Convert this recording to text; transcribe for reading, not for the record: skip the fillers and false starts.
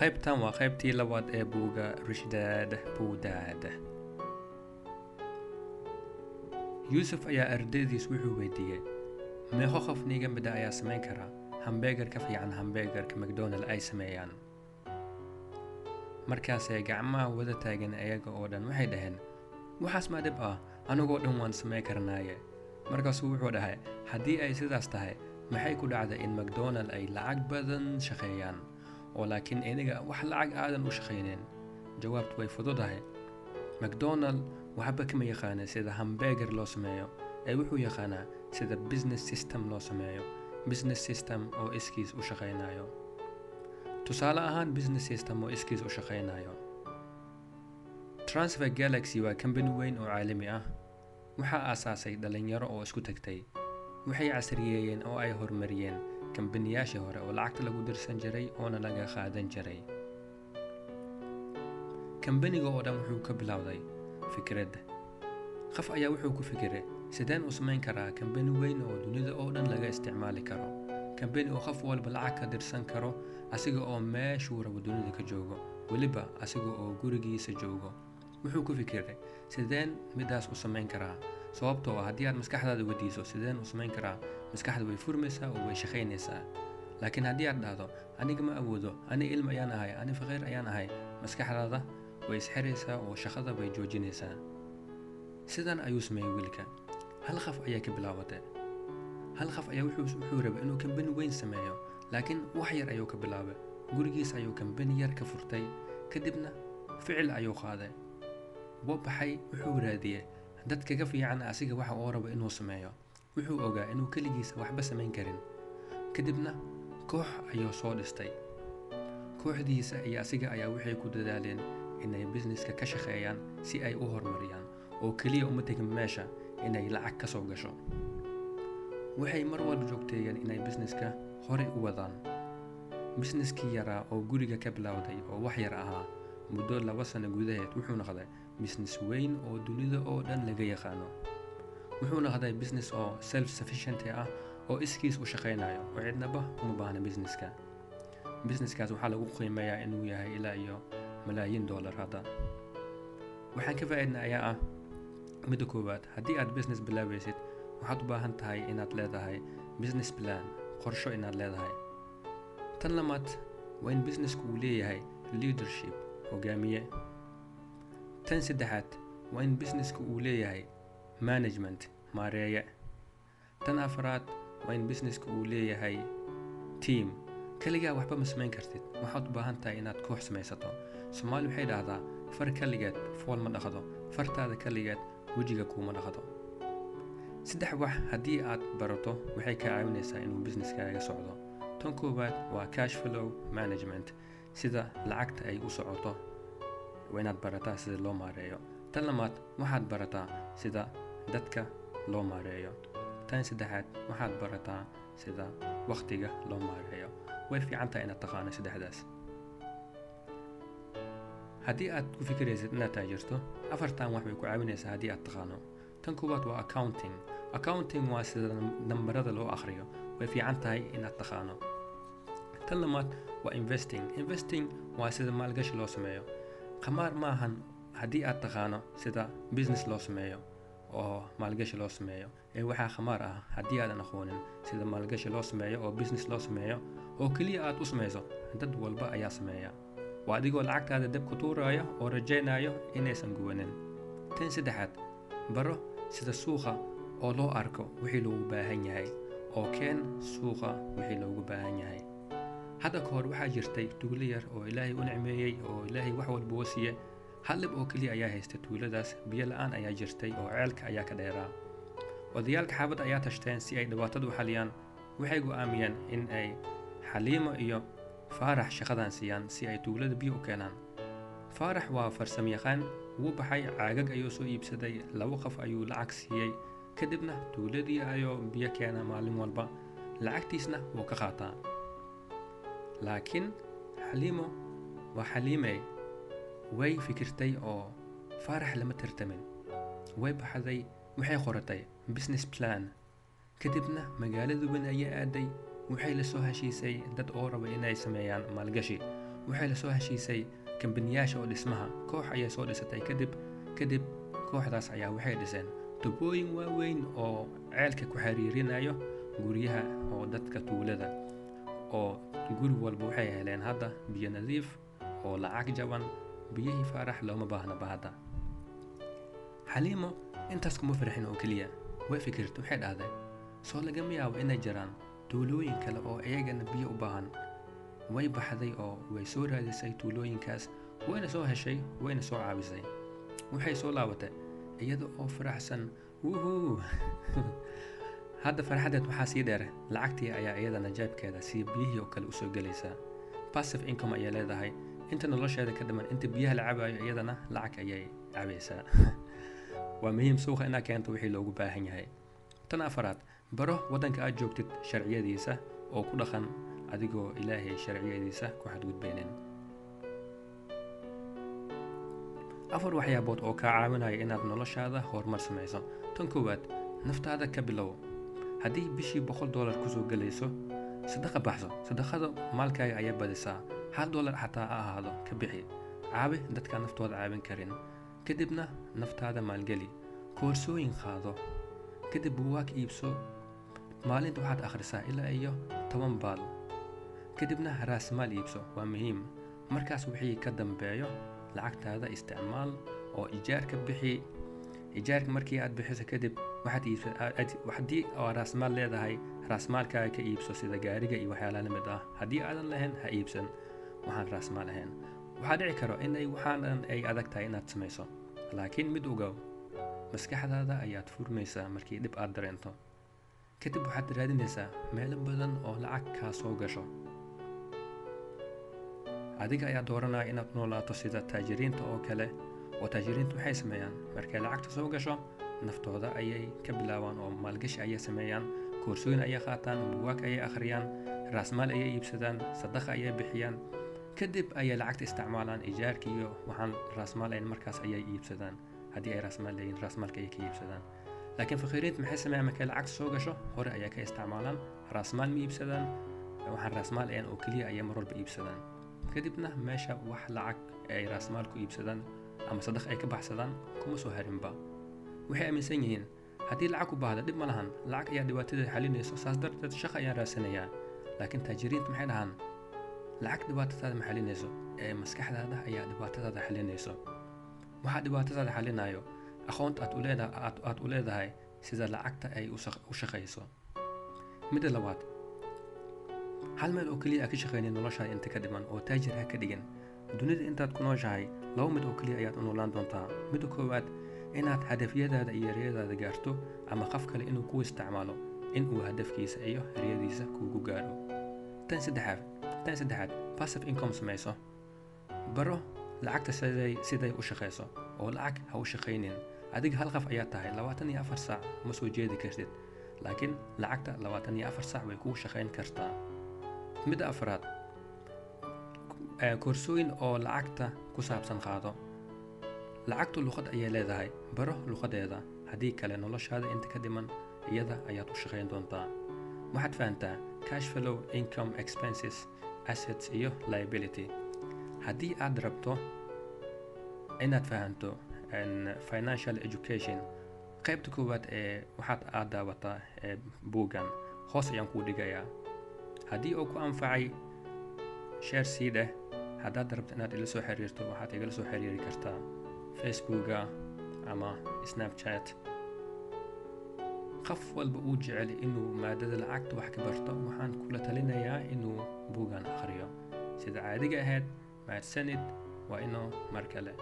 qaybtan waa qaybtii labaad ee buugga Rich Dad Poor Dad. Yusuf ayaa ardaydiis wuxuu weydiiyey meeqa qof niga mid ah ayaa samayn kara hamburger ka fiican hamburgerka McDonald ay sameeyaan. Markaasay gacmaha wada taagan ayaga oo dhan waxay dhaheen waxaas ma dhib ah anigoo dhan waan samayn karnaaye. Markaasuu wuxuu dhahay haddii ay sidaas tahay maxay ku dhacday in McDonald ay lacag badan shaqeeyaan oo laakiin iniga wax lacag aadan u shaqeyneen. Jawaabtu way fududahay. McDonald waxba kama yaqaan sida hamburger loo sameeyo ee wuxuu yaqaanaa sida business system loo sameeyo, business system oo iskiis u shaqeynayo. Tusaale ahaan business system oo iskiis u shaqeynayo. Transfer Galaxy waa company weyn oo caalami ah. Waxaa aasaasay dhalinyaro oo isku tagtay. Waxay casriyeeyeen oo ay horumariyeen kambaniyyaashii hore oo lacagta lagu dirsan jiray oona laga qaadan jiray. Kambaniga oo dhan wuxuu ka bilowday fikrad. Qof ayaa wuxuu ku fikiray sideen u samayn karaa kambani weyn oo dunida oo dhan laga isticmaali karo. Kambani oo qof walba lacag ka dirsan karo asiga oo meeshuu rabo dunida ka joogo, waliba asiga oo gurigiisa joogo. Wuxuu ku fikiray sideen midaas u samayn karaa sababtoo ah haddii aad maskaxdaada weydiiso sideen u samayn karaa maskaxda way furmaysaa oo way shaqeynaysaa. laakiin haddii aad dhahdo aniga ma awoodo ani ilmo ayaan ahay ani faqiir ayaan ahay maskaxdaada way isxiraysaa oo shaqada way joojinaysaa. sidan ayuu sameeyay wiilka. hal qof ayaa ka bilaabatay. hal qof ayaa wuxuu rabay inuu kambani weyn sameeyo laakiin wax yar ayuu ka bilaabay. gurigiisa ayuu kambani yar ka furtay kadibna ficil ayuu qaaday. baxay wuxuu raadiyay dad kaga fiican asiga waxa uu rabo inuu sameeyo. wuxuu ogaa inuu kaligiisa waxba samayn karin. kadibna koox ayuu soo dhistay. kooxdiisa iyo asiga ayaa waxay ku dadaaleen inay businesska ka shaqeeyaan si ay u horumariyaan oo kaliya uma tegin meesha inay lacag ka soo gasho. waxay mar walba joogteeyeen inay businesska hore u wadaan. businesskii yaraa oo guriga ka bilowday oo wax yar ahaa muddo 2 sano gudaheed wuxuu noqday business weyn oo dunida oo dhan laga yaqaano. wuxuu noqday business oo self sufficient ah oo iskiis u shaqeynayo oo cidnaba uma baahna businesska. businesskaas waxaa lagu qiimeeyaa inuu yahay ilaa iyo malaayiin dollar hadda. waxaan ka faa'iidnaa ayaa ah midda koowaad haddii aad business bilaabaysid waxaad u baahan tahay inaad leedahay business plan qorsho inaad leedahay. tan labaad waa in businessku uu leeyahay leadership hogaamiye. tan saddexaad waa in businesska uu leeyahay management maareeye. tan afraad waa in businesska uu leeyahay team. kaligaa waxba ma samayn kartid waxaad u baahan tahay inaad koox samaysato. Soomaali waxay dhahdaa far kaligeed fool ma dhaqdo, fartaada kaligeed wejiga kuma dhaqdo. saddex wax haddii aad barato waxay kaa caawinaysaa inuu businesskaaga socdo. tan koowaad waa cash flow management sida lacagta ay u socoto waa inaad barataa sida loo maareeyo. tan labaad waxaad barataa sida dadka loo maareeyo. tan saddexaad waxaad barataa sida waqtiga loo maareeyo. way fiican tahay inaad taqaano saddexdaas. haddii aad ku fikiraysid inaad taajirto afartan wax way ku caawinaysaa haddii aad taqaano. tan koowaad waa accounting. accounting waa sida nambarada loo akhriyo way fiican tahay inaad taqaano. tan labaad waa investing. investing waa sida maalgashi loo sameeyo. qamaar maahan haddii aad taqaano sida business loo sameeyo oo maalgashi loo sameeyo ee waxaa qamaar ah haddii aadan aqoonin sida maalgashi loo sameeyo oo business loo sameeyo oo kaliya aad u samayso dad walba ayaa sameeya. waa adigoo lacagtaada dab ku tuuraya oo rajaynayo inaysan gubanin. tan saddexaad baro sida suuqa oo loo arko wixii loogu baahan yahay oo keen suuqa wixii loogu baahan yahay. hadda ka hor waxaa jirtay tuulo yar oo ilaahay u nicmeeyey oo ilaahay wax walba u siiyey. hal dhib oo kaliya ayaa haystay tuuladaas biyo la'aan ayaa jirtay oo ceelka ayaa ka dheeraa. odayaalka xaafadda ayaa tashteen si ay dhibaatada u xaliyaan. waxay go'aamiyeen in ay Xaliimo iyo Faarax shaqadan siiyaan si ay tuulada biyo u keenaan. Faarax waa farsamayaqaan wuu baxay caagag ayuu soo iibsaday 2 qof ayuu lacag siiyey kadibna tuuladii ayuu biyo keenaa maalin walba lacagtiisna wuu ka qaataa. laakiin Xaliimo waa Xaliimey way fikirtay oo Faarax lama tartamin. way baxday waxay qoratay business plan kadibna magaalada weyn ayay aaday waxay la soo heshiisay dad oo raba inay sameeyaan maalgashi. waxay la soo heshiisay kambaniyaasha oo dhismaha. Koox ayay soo dhisatay kadib kooxdaas ayaa waxay dhiseen tubooyin waaweyn oo ceelka ku xiriirinayo guryaha oo dadka tuulada, oo guri walba waxay heleen hadda biyo nadiif oo lacag jaban. biyihii faarax looma baahnaba hadda. xaliimo intaas kuma farxin oo keliya, way fikirtay, waxay dhahday soo lagama yaabo inay jiraan tuulooyin kale oo iyagana biyo u baahan. way baxday oo way soo raadisay tuulooyinkaas, wayna soo heshay, wayna soo caabisay. waxay soo laabatay iyada oo faraxsan. wuhuu hadda farxadeed waxaa sii dheer, lacagtii ayaa iyadana jaabkeeda si biyihii oo kale u soo gelaysaa. passive income ayay leedahay. inta nolosheeda ka dhiman, inta biyaha la cabayo iyadana lacag ayay cabaysaa. waa muhiim suuqa inaad keento wixii loogu baahan yahay. tan afaraad, baro waddanka aad joogtid sharciyadiisa oo ku dhaqan adigoo ilaahay sharciyadiisa ku xadgudbaynin. 4 waxyaabood oo kaa caawinaya inaad noloshaada horumar samayso. tan koowaad, naftaada ka bilow. haddii bishii $100 kusoo gelayso, sadaqa baxso. sadaqada maalkaaga ayaa badisaa. $1 xataa ha ahaado ka bixi. caabi dadka naftooda caawin karin. kadibna naftaada maalgeli. koorsooyin qaado. kadib buugaag iibso. maalinta waxaad akhrisaa ilaa iyo 10 baal. kadibna raasmaal iibso. waa muhiim. markaas wixii ka dambeeyo lacagtaada isticmaal oo ijaarka bixi. ijaarka markii aad bixiso kadib waxaad iibsan haddii oo raasmaal leedahay, raasmaalkaaga ka iibso sida gaariga iyo waxyaalaha la mid ah. haddii aadan lahayn ha iibsan waxaan raasmaal ahayn. waxaa dhici karo inay waxaan ay adag tahay inaad samayso, laakiin mid ogow, maskaxdaada ayaad furmaysaa markii dhib aad dareento. kadib waxaad raadinaysaa meelo badan oo lacag kaa soo gasho. adiga ayaa dooranaya inaad noolaato sida taajiriinta oo kale. oo taajiriintu waxay sameeyaan markay lacagta soo gasho, naftooda ayay ka bilaabaan oo maalgashi ayay sameeyaan. koorsooyin ayay qaataan, buugaag ayay akhriyaan, raasmaal ayay iibsadaan, sadaqa ayay bixiyaan. kadib ayay lacagta isticmaalaan ijaarka iyo waxaan raasmaal ahayn, markaas ayay iibsadaan. haddii ay raasmaal leeyihiin, raasmaalka ayay ka iibsadaan. laakiin faqiiriinta maxay sameeyaan markay lacagta soo gasho? hore ayay ka isticmaalaan, raasmaal ma iibsadaan, waxaan raasmaal ahayn oo keliya ayay mar walba iibsadaan. kadibna meesha wax lacag ay raasmaal ku iibsadaan ama sadaq ay ka baxsadaan kuma soo harinba. waxay aaminsan yihiin haddii lacag u baahda dhib ma lahan, lacag ayaa dhibaatadeeda xalinayso, saas darteed shaqo ayaan raadsanayaa. laakiin taajiriinta maxay dhahaan lacag dhibaatadaada ma xalinayso, ee maskaxdaada ayaa dhibaatadaada xalinayso. waxaa dhibaatadaada xalinayo aqoonta aad u leedahay sida lacagta ay u shaqayso. midda labaad, hal meel oo keliya ka shaqaynin noloshaada inta ka dhiman oo taajir ha ka dhigin. dunida intaad ku nooshahay 2 mid oo keliya ayaad u noolaan doontaa. midda koowaad, inaad hadafyadaada iyo riyadaada gaarto, ama qof kale inuu ku isticmaalo inuu hadafkiisa iyo riyadiisa kugu gaaro. tan saddexaad, passive income samayso. baro lacagta siday u shaqayso, oo lacag ha u shaqaynin. adiga hal qof ayaa tahay, 24 saac ma soo jeedi kartid, laakiin lacagta 24 saac way kugu shaqayn kartaa. midda afraad, koorsooyin oo lacagta ku saabsan qaado. lacagtu luqad ayay leedahay, baro luqadeeda. haddii kale noloshaada inta ka dhiman iyada ayaad u shaqayn doontaa. waxaad fahantaa cash flow, income, expenses, assets iyo liability. haddii aad rabto inaad fahanto financial education, qaybta koowaad ee waxaad aad daawataa buuggan hoos ayaan kuu dhigayaa. haddii uu ku anfacay, share sii dheh. haddaad rabto inaad ila soo xiriirto, waxaad igala soo xiriiri kartaa facebooka ama snapchat. qof walba uu jecel inuu maadada lacagta wax ka barto, waxaan kula talinayaa inuu buuggan akhriyo. sida caadiga ahayd, mahadsanid. waa inoo mar kale.